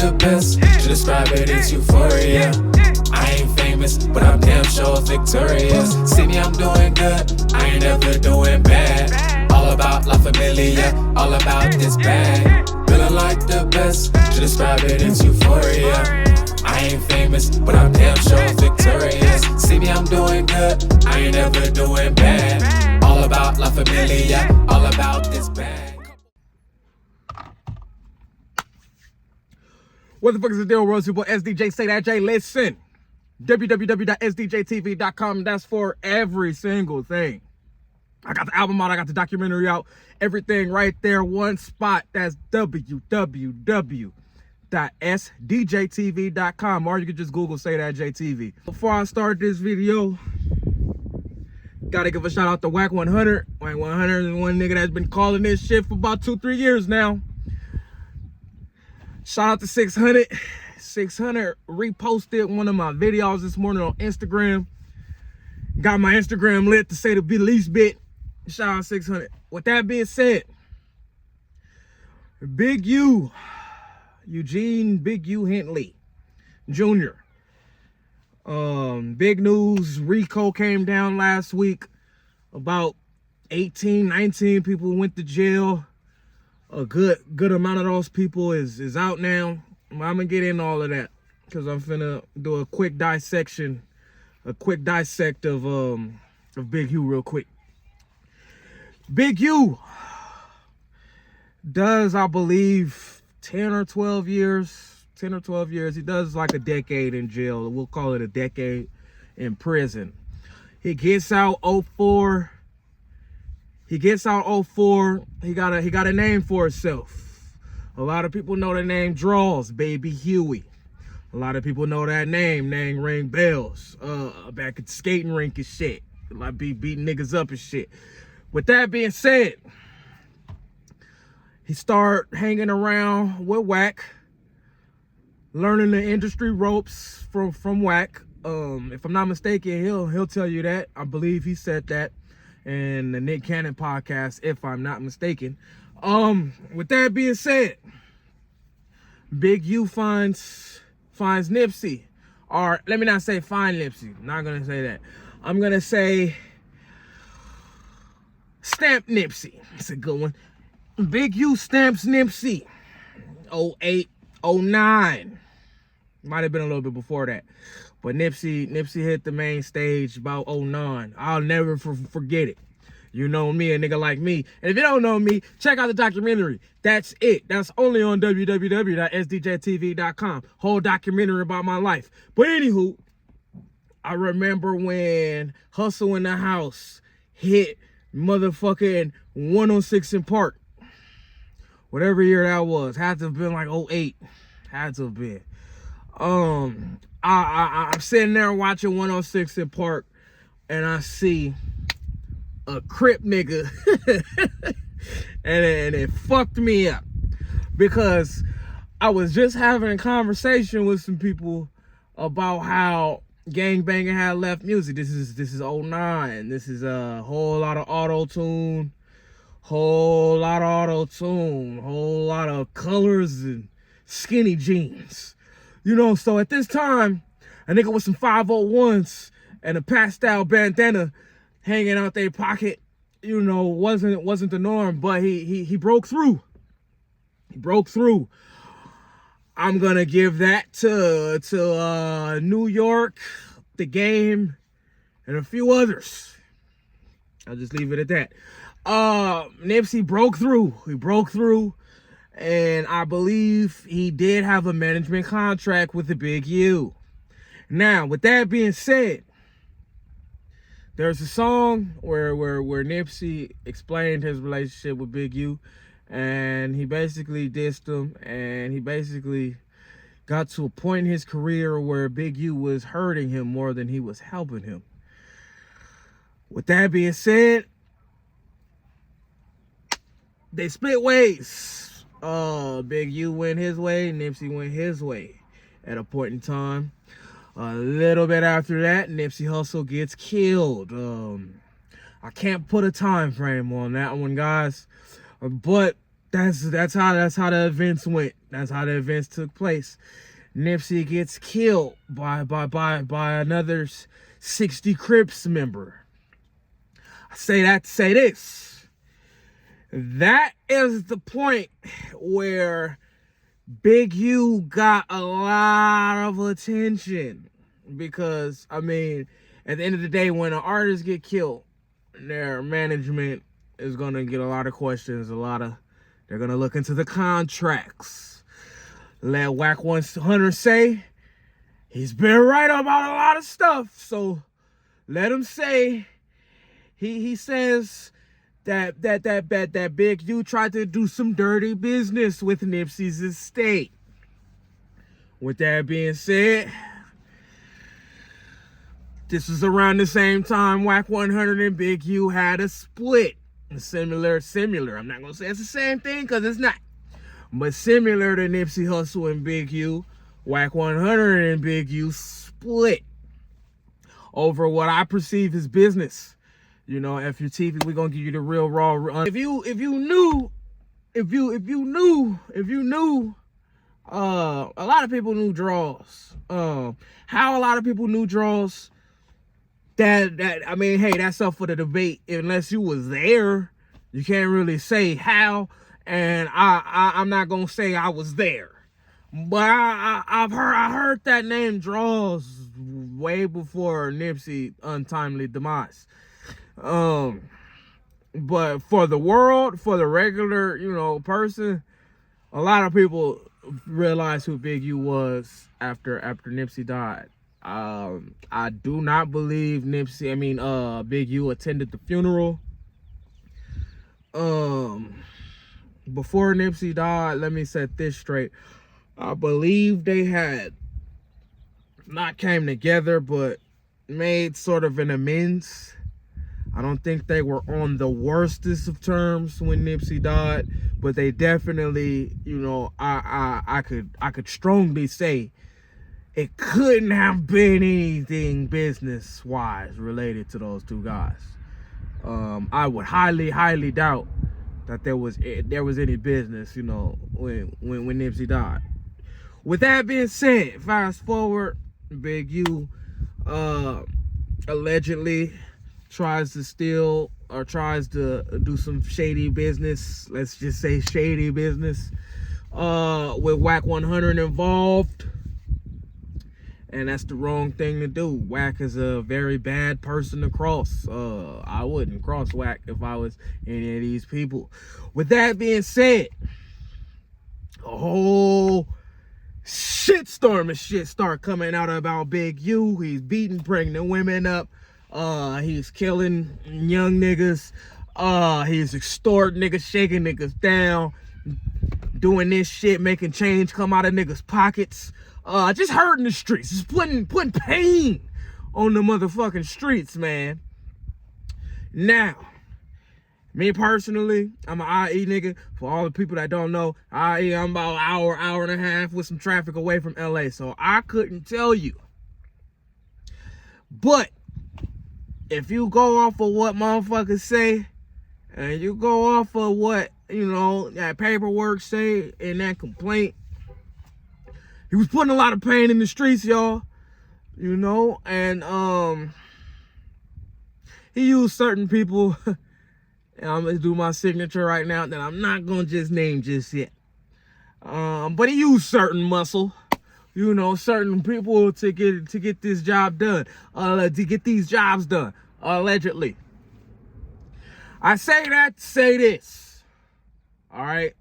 the best. To describe it, it's euphoria. I ain't famous, but I'm damn sure victorious. See me, I'm doing good, I ain't ever doing bad. All about La Familia, all about this bag. Feeling like the best. To describe it, it's euphoria. I ain't famous, but I'm damn sure victorious. See me, I'm doing good, I ain't ever doing bad. All about La Familia, all about this bag. What the fuck is the deal, Rose people? SDJ, say that Jay. Listen, www.sdjtv.com. That's for every single thing. I got the album out, I got the documentary out, everything right there, one spot. That's www.sdjtv.com, or you can just Google Say That Jay TV. Before I start this video, gotta give a shout out to Whack 100. Whack 100 is one nigga that's been calling this shit for about 2-3 years now. Shout out to 600. 600 reposted one of my videos this morning on Instagram. Got my Instagram lit, to say the least bit. Shout out 600. With that being said, Big U, Eugene Big U Hentley Jr. Big news, Rico came down last week. About 18, 19 people went to jail. A good amount of those people is out now. I'm gonna get into all of that because I'm finna do a quick dissect of Big U real quick. Big U does, I believe, 10 or 12 years. He does like a decade in jail. We'll call it a decade in prison. He gets out 04. He got a name for himself. A lot of people know the name Draws, Baby Huey. A lot of people know that name ring bells. Back at the skating rink and shit. Like be beating niggas up and shit. With that being said, he started hanging around with Whack, learning the industry ropes from Whack. If I'm not mistaken, he'll tell you that. I believe he said that in the Nick Cannon podcast, if I'm not mistaken. With that being said, Big U finds Nipsey, or let me not say find Nipsey. I'm not gonna say that. I'm gonna say stamp Nipsey. It's a good one. Big U stamps Nipsey 08, 09. Might have been a little bit before that. But Nipsey hit the main stage about 09. I'll never forget it. You know me, a nigga like me. And if you don't know me, check out the documentary. That's it. That's only on www.sdjtv.com. Whole documentary about my life. But anywho, I remember when Hustle in the House hit motherfucking 106 in Park. Whatever year that was. Had to have been like 08. Had to have been. I'm sitting there watching 106 in Park, and I see a Crip nigga, and it fucked me up because I was just having a conversation with some people about how gangbanging had left music. This is 09. This is a whole lot of auto-tune, whole lot of colors and skinny jeans. You know, so at this time, a nigga with some 501s and a pastel bandana hanging out their pocket, you know, wasn't the norm, but he broke through. He broke through. I'm gonna give that to New York, The Game, and a few others. I'll just leave it at that. Nipsey broke through. He broke through. And I believe he did have a management contract with the Big U. Now, with that being said, there's a song where Nipsey explained his relationship with Big U, and he basically dissed him, and he basically got to a point in his career where Big U was hurting him more than he was helping him. With that being said, they split ways. Big U went his way, Nipsey went his way at a point in time. A little bit after that, Nipsey Hussle gets killed. I can't put a time frame on that one, guys, but that's how the events went. That's how the events took place. Nipsey gets killed by another 60 Crips member. I say that to say this. That is the point where Big U got a lot of attention. Because, I mean, at the end of the day, when an artist get killed, their management is going to get a lot of questions. They're going to look into the contracts. Let Whack 100 say he's been right about a lot of stuff. So let him say he says that Big U tried to do some dirty business with Nipsey's estate. With that being said, this was around the same time Whack 100 and Big U had a split. Similar. I'm not going to say it's the same thing because it's not. But similar to Nipsey Hussle and Big U, Whack 100 and Big U split over what I perceive as business. You know, EFF YOU TV, we're gonna give you the real raw. If you knew, a lot of people knew draws. How a lot of people knew draws. That I mean, hey, that's up for the debate. Unless you was there, you can't really say how. And I'm not gonna say I was there, but I heard that name draws way before Nipsey untimely demise. But for the world, for the regular, person, a lot of people realized who Big U was after Nipsey died. I do not believe Big U attended the funeral. Before Nipsey died, let me set this straight. I believe they had not came together, but made sort of an amends. I don't think they were on the worstest of terms when Nipsey died, but they definitely, I could strongly say it couldn't have been anything business-wise related to those two guys. I would highly doubt that there was any business, when Nipsey died. With that being said, fast forward, Big U allegedly tries to steal or tries to do some shady business. Let's just say shady business with Whack 100 involved. And that's the wrong thing to do. Whack is a very bad person to cross. I wouldn't cross Whack if I was any of these people. With that being said, a whole shitstorm of shit start coming out about Big U. He's beating pregnant women up. He's killing young niggas. He's extorting niggas, shaking niggas down, doing this shit, making change come out of niggas' pockets. Just hurting the streets. Just putting pain on the motherfucking streets, man. Now, me personally, I'm an IE nigga. For all the people that don't know, IE, I'm about an hour and a half with some traffic away from LA. So I couldn't tell you. But if you go off of what motherfuckers say, and you go off of what, that paperwork say in that complaint, he was putting a lot of pain in the streets, y'all. And he used certain people, and I'm gonna do my signature right now that I'm not gonna just name just yet. But he used certain muscle, certain people to get this job done, to get these jobs done, allegedly. I say that to say this. All right.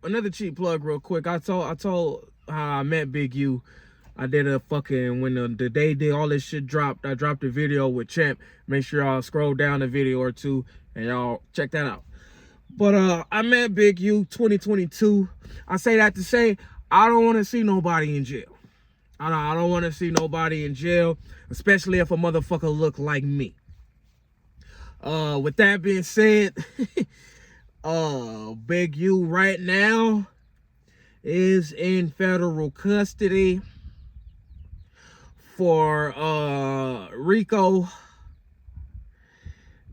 Another cheap plug real quick. I told how I met Big U. I did a fucking, when the day did all this shit dropped, I dropped a video with Champ. Make sure y'all scroll down a video or two and y'all check that out. But I met Big U 2022. I say that to say I don't want to see nobody in jail. I don't want to see nobody in jail, especially if a motherfucker look like me. With that being said, Big U right now is in federal custody for Rico.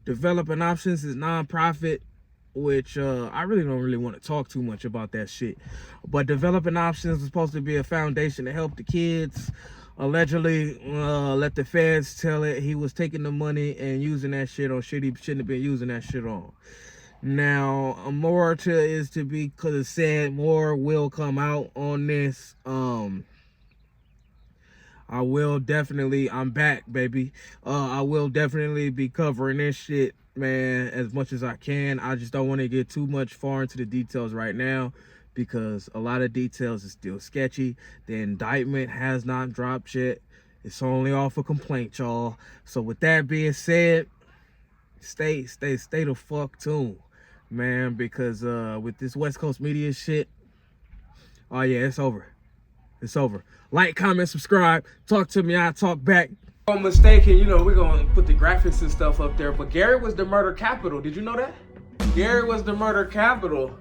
Developing Options is nonprofit which I really don't want to talk too much about that shit. But developing options is supposed to be a foundation to help the kids. Allegedly, let the feds tell it, he was taking the money and using that shit on shit he shouldn't have been using that shit on. Now, more is to be said, more will come out on this. I will definitely, I'm back, baby. I will definitely be covering this shit, man, as much as I can. I just don't want to get too much far into the details right now because a lot of details is still sketchy. The indictment has not dropped yet. It's only off a complaint, y'all. So with that being said, stay the fuck tuned, man, because with this West Coast media shit, oh yeah, it's over. It's over. Like, comment, subscribe. Talk to me, I talk back. If I'm mistaken, you know, we're gonna put the graphics and stuff up there, but Gary was the murder capital. Did you know that? Gary was the murder capital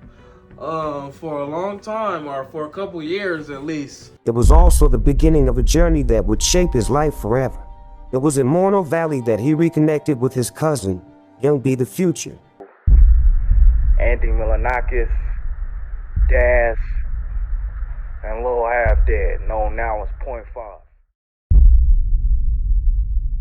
for a long time, or for a couple years at least. It was also the beginning of a journey that would shape his life forever. It was in Moreno Valley that he reconnected with his cousin, Young B the Future. Andy Milanakis, Daz, and Lil Half Dead, known now as .5.